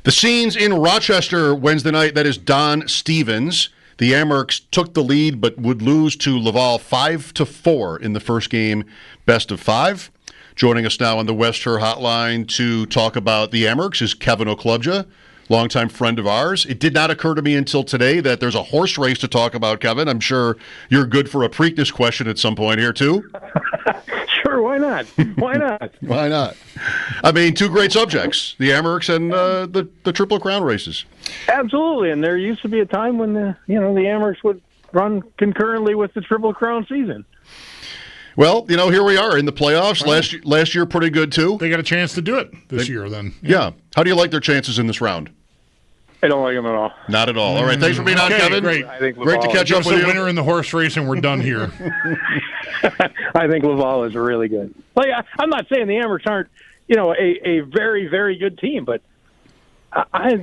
The scenes in Rochester Wednesday night, that is Don Stevens. The Amerks took the lead but would lose to Laval 5-4 in the first game, best of 5. Joining us now on the West Her Hotline to talk about the Amerks is Kevin Oklobzija, longtime friend of ours. It did not occur to me until today that there's a horse race to talk about, Kevin. I'm sure you're good for a Preakness question at some point here, too. Sure, why not? Why not? Why not? I mean, two great subjects, the Amerks and the Triple Crown races. Absolutely, and there used to be a time when the Amerks would run concurrently with the Triple Crown season. Well, here we are in the playoffs. Right. Last year, pretty good, too. They got a chance to do it this year, then. Yeah. How do you like their chances in this round? I don't like them at all. Not at all. All right, thanks for being on, Kevin. Great. Great to catch up with you. Winner in the horse race, and we're done here. I think Laval is really good. I'm not saying the Amerks aren't, a very, very good team, but I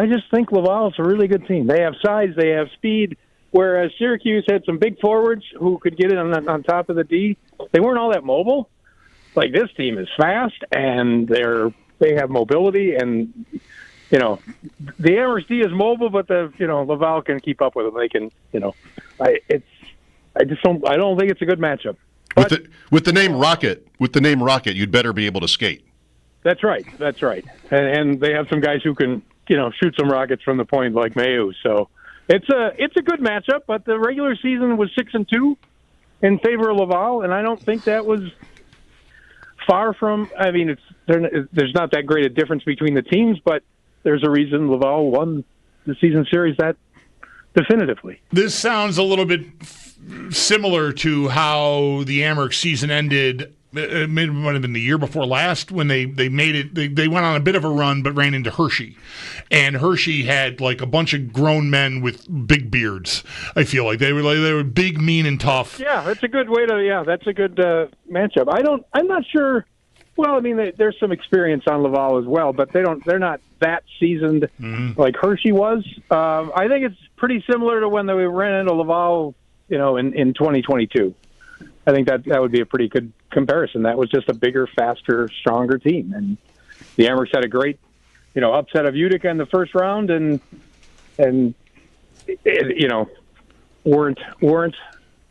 just think Laval is a really good team. They have size, they have speed, whereas Syracuse had some big forwards who could get it on top of the D. They weren't all that mobile. Like, this team is fast, and they have mobility, and the Amerks D is mobile, but Laval can keep up with them. They can, I don't think it's a good matchup. But, with the name Rocket, you'd better be able to skate. That's right. And they have some guys who can, shoot some rockets from the point like Mayu. So it's a good matchup, but the regular season was 6-2 in favor of Laval, and I don't think that was far from, there's not that great a difference between the teams, but there's a reason Laval won the season series that definitively. This sounds a little bit similar to how the Amerks season ended. It might have been the year before last when they made it. They went on a bit of a run, but ran into Hershey, and Hershey had like a bunch of grown men with big beards. I feel like they were big, mean, and tough. Yeah, that's a good way to. Yeah, that's a good matchup. I'm not sure. Well, there's some experience on Laval as well, but they're not that seasoned like Hershey was. I think it's pretty similar to when we ran into Laval, in 2022. I think that would be a pretty good comparison. That was just a bigger, faster, stronger team, and the Amerks had a great, upset of Utica in the first round, and weren't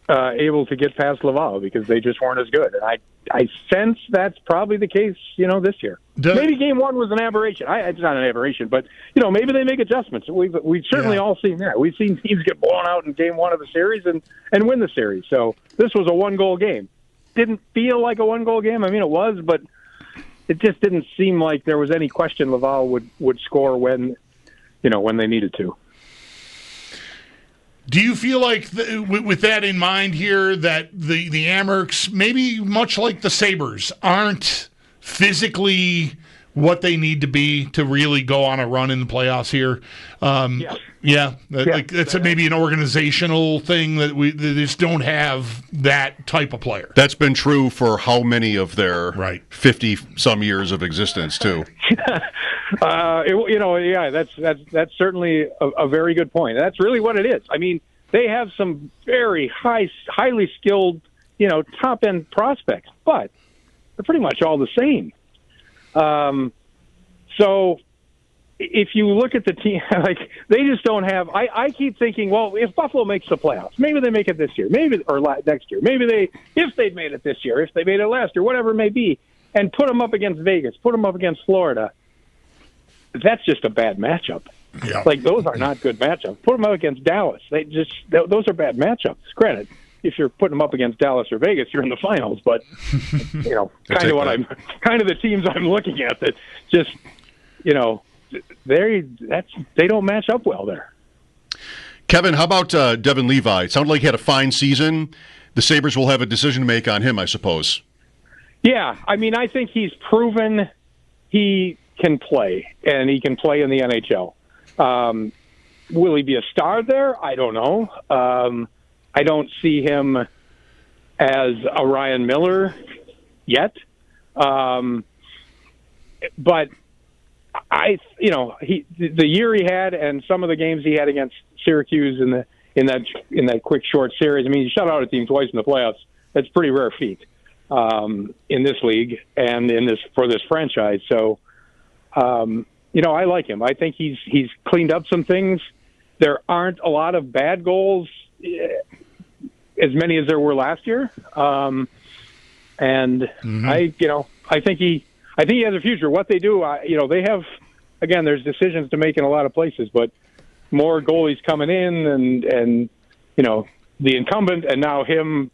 able to get past Laval because they just weren't as good. And I sense that's probably the case, this year. Maybe game one was an aberration. It's not an aberration, but maybe they make adjustments. We've certainly all seen that. We've seen teams get blown out in game one of the series and win the series. So this was a one-goal game. Didn't feel like a one-goal game. It was, but it just didn't seem like there was any question Laval would score when they needed to. Do you feel like, with that in mind here, that the Amerks, maybe much like the Sabres, aren't physically what they need to be to really go on a run in the playoffs here? That's maybe an organizational thing that they just don't have that type of player. That's been true for how many of their 50-some years of existence, too? That's certainly a very good point. That's really what it is. They have some very highly skilled, top-end prospects, but they're pretty much all the same. So if you look at the team, they just don't have. I keep thinking, well, if Buffalo makes the playoffs, maybe they make it this year, or next year, if they'd made it this year, if they made it last year, whatever it may be, and put them up against Vegas, put them up against Florida. That's just a bad matchup. Yeah. Those are not good matchups. Put them up against Dallas. Those are bad matchups. Granted, if you're putting them up against Dallas or Vegas, you're in the finals. But kind of the teams I'm looking at that just they don't match up well there. Kevin, how about Devon Levi? It sounded like he had a fine season. The Sabres will have a decision to make on him, I suppose. Yeah, I think he's proven he can play, and he can play in the NHL. Will he be a star there? I don't know. I don't see him as a Ryan Miller yet. But the year he had and some of the games he had against Syracuse in that quick short series. He shut out a team twice in the playoffs. That's a pretty rare feat in this league and for this franchise. So I like him. I think he's cleaned up some things. There aren't a lot of bad goals, as many as there were last year. I think he has a future. What they do, they have, again, there's decisions to make in a lot of places, but more goalies coming in and the incumbent, and now him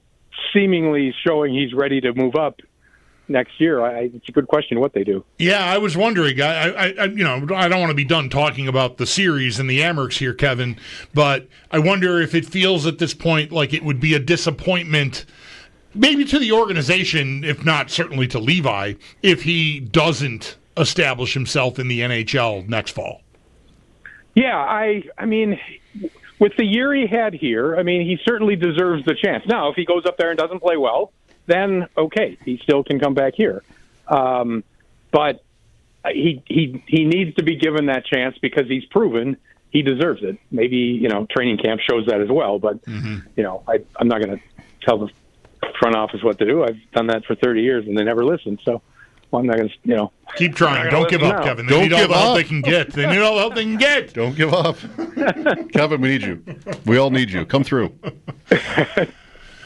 seemingly showing he's ready to move up next year. It's a good question what they do. Yeah, I was wondering. I don't want to be done talking about the series and the Amerks here, Kevin, but I wonder if it feels at this point like it would be a disappointment, maybe to the organization, if not certainly to Levi, if he doesn't establish himself in the NHL next fall. Yeah, I mean, with the year he had here, I mean, he certainly deserves the chance. Now, if he goes up there and doesn't play well, then okay, he still can come back here. But he needs to be given that chance because he's proven he deserves it. Maybe, training camp shows that as well. But, I'm not going to tell the front office what to do. I've done that for 30 years and they never listen. So I'm not going to, keep trying. Don't give up, Kevin. They need all the help they can get. They need all the help they can get. Don't give up. Kevin, we need you. We all need you. Come through.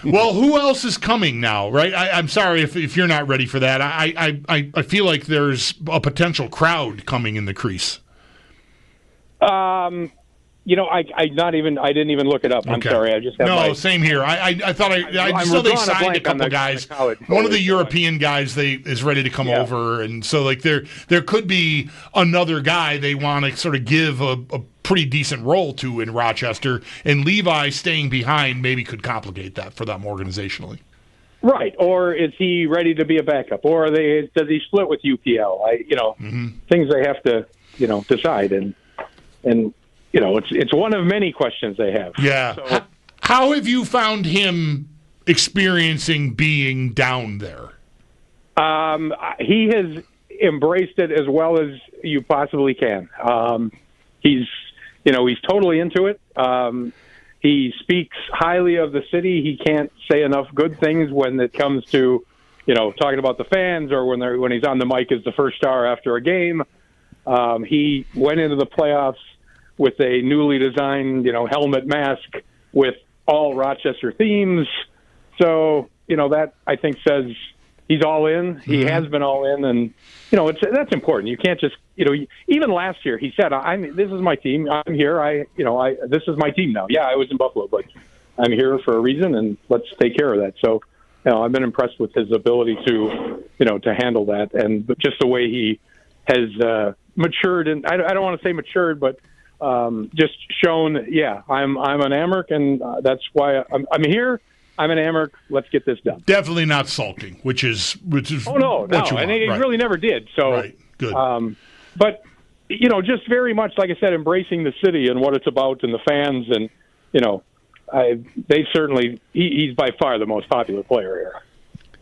Well, who else is coming now, right? I'm sorry if you're not ready for that. I feel like there's a potential crowd coming in the crease. I didn't even look it up. I'm sorry. I just have same here. I thought I saw they signed a couple guys. One of the European guys is ready to come over, and so like there could be another guy they want to sort of give a pretty decent role to in Rochester, and Levi staying behind maybe could complicate that for them organizationally. Right, or is he ready to be a backup, or does he split with UPL? Things they have to decide, and it's one of many questions they have. Yeah. So, how have you found him experiencing being down there? He has embraced it as well as you possibly can. He's totally into it. He speaks highly of the city. He can't say enough good things when it comes to, talking about the fans or when he's on the mic as the first star after a game. He went into the playoffs with a newly designed, helmet mask with all Rochester themes. So, that I think says he's all in. He has been all in, and that's important. You can't just, even last year he said, "This is my team. I'm here. This is my team now. Yeah, I was in Buffalo, but I'm here for a reason, and let's take care of that." So, I've been impressed with his ability to, to handle that, and just the way he has matured. And I don't want to say matured, but just shown. Yeah, I'm an Amerk, and that's why I'm here. I'm an Amerk. Let's get this done. Definitely not sulking, which is. Oh no, and he really never did. So, right, good. But just very much like I said, embracing the city and what it's about, and the fans, and they certainly. He's by far the most popular player here.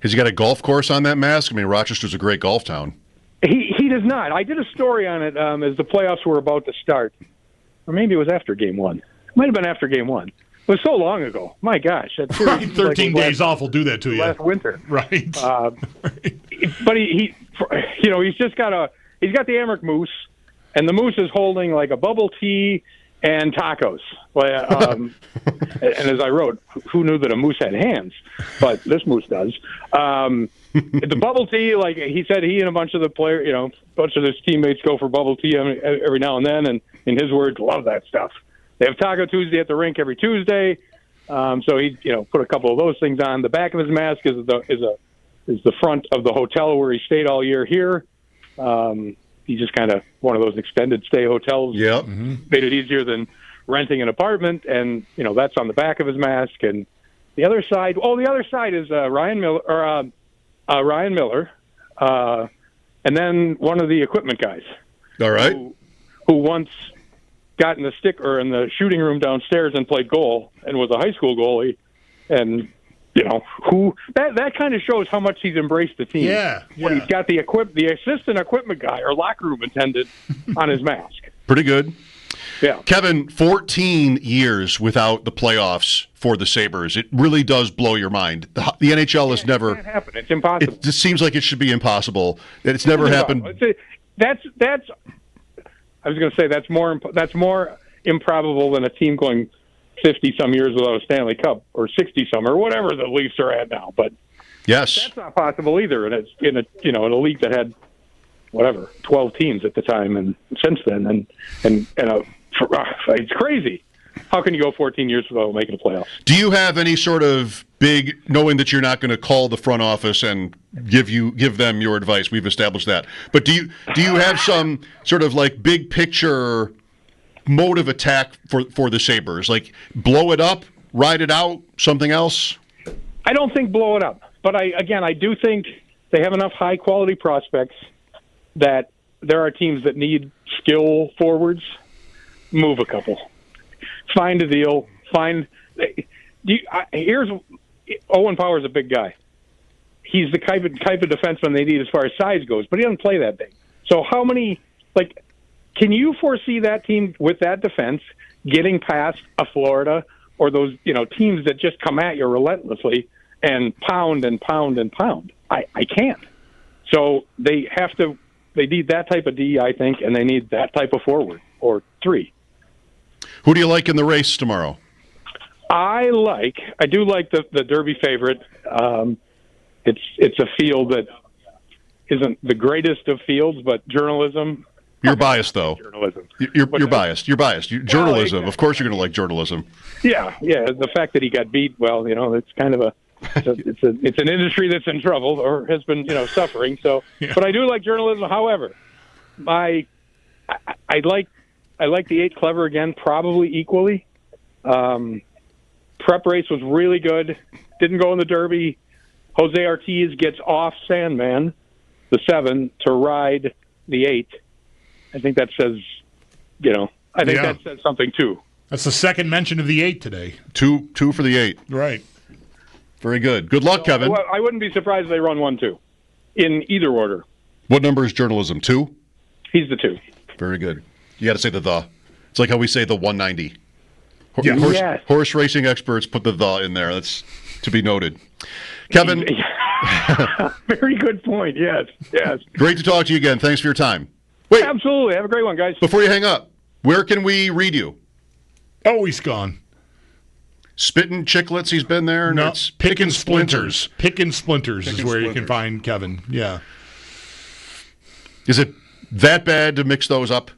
Has he got a golf course on that mask? I mean, Rochester's a great golf town. He does not. I did a story on it as the playoffs were about to start, or maybe it was after Game 1. It might have been after Game 1. It was so long ago. My gosh. That's right, 13 days off will do that to you. Last winter. Right. But he's just got he's got the Amerk Moose, and the Moose is holding like a bubble tea and tacos. And as I wrote, who knew that a moose had hands? But this moose does. The bubble tea, like he said, he and a bunch of the players, a bunch of his teammates go for bubble tea every now and then, and in his words, love that stuff. They have Taco Tuesday at the rink every Tuesday, so he, put a couple of those things on. The back of his mask is the front of the hotel where he stayed all year here. He's just kind of one of those extended stay hotels. Yep. Made it easier than renting an apartment, and that's on the back of his mask. And the other side is Ryan Miller, and then one of the equipment guys. All right. Who once got in the shooting room downstairs and played goal and was a high school goalie, and that kind of shows how much he's embraced the team. Yeah. When he's got the assistant equipment guy or locker room attendant on his mask. Pretty good. Yeah. Kevin, 14 years without the playoffs for the Sabres. It really does blow your mind. The NHL has never. It can't happen. It's impossible. It just seems like it should be impossible. It's never happened. That's. I was going to say that's more improbable than a team going 50-some years without a Stanley Cup, or 60-some, or whatever the Leafs are at now. But yes, that's not possible either. And it's in a league that had 12 teams at the time, and since then, it's crazy. How can you go 14 years without making the playoffs? Do you have any sort of big, knowing that you're not going to call the front office and give them your advice? We've established that. But do you have some sort of like big picture mode of attack for the Sabres? Like blow it up, ride it out, something else? I don't think blow it up. But I do think they have enough high quality prospects that there are teams that need skill forwards. Move a couple. Find a deal. Here's Owen Power's a big guy. He's the type of defenseman they need as far as size goes, but he doesn't play that big. So how many, can you foresee that team with that defense getting past a Florida or those, teams that just come at you relentlessly and pound and pound and pound? I can't. So they need that type of D, I think, and they need that type of forward, or three. Who do you like in the race tomorrow? I do like the Derby favorite. It's a field that isn't the greatest of fields, but journalism. You're biased, though. Journalism. You're biased. You're biased. Journalism. Of course, you're going to like journalism. Yeah. The fact that he got beat, it's kind of it's an industry that's in trouble or has been suffering. So, yeah. But I do like journalism. However, I like the 8 clever again, probably equally. Prep race was really good. Didn't go in the Derby. Jose Ortiz gets off Sandman, the 7, to ride the 8. I think that says, that says something too. That's the second mention of the 8 today. Two for the 8. Right. Very good. Good luck, Kevin. Well, I wouldn't be surprised if they run 1-2 in either order. What number is journalism? 2? He's the 2. Very good. You got to say the. It's like how we say the 190. Yes. Horse racing experts put the in there. That's to be noted. Kevin. Very good point. Yes. Great to talk to you again. Thanks for your time. Wait. Absolutely. Have a great one, guys. Before you hang up, where can we read you? Oh, he's gone. Spittin' Chicklets, he's been there. No, it's Pickin' Splinters. Pickin' Splinters is where you can find Kevin. Yeah. Is it that bad to mix those up?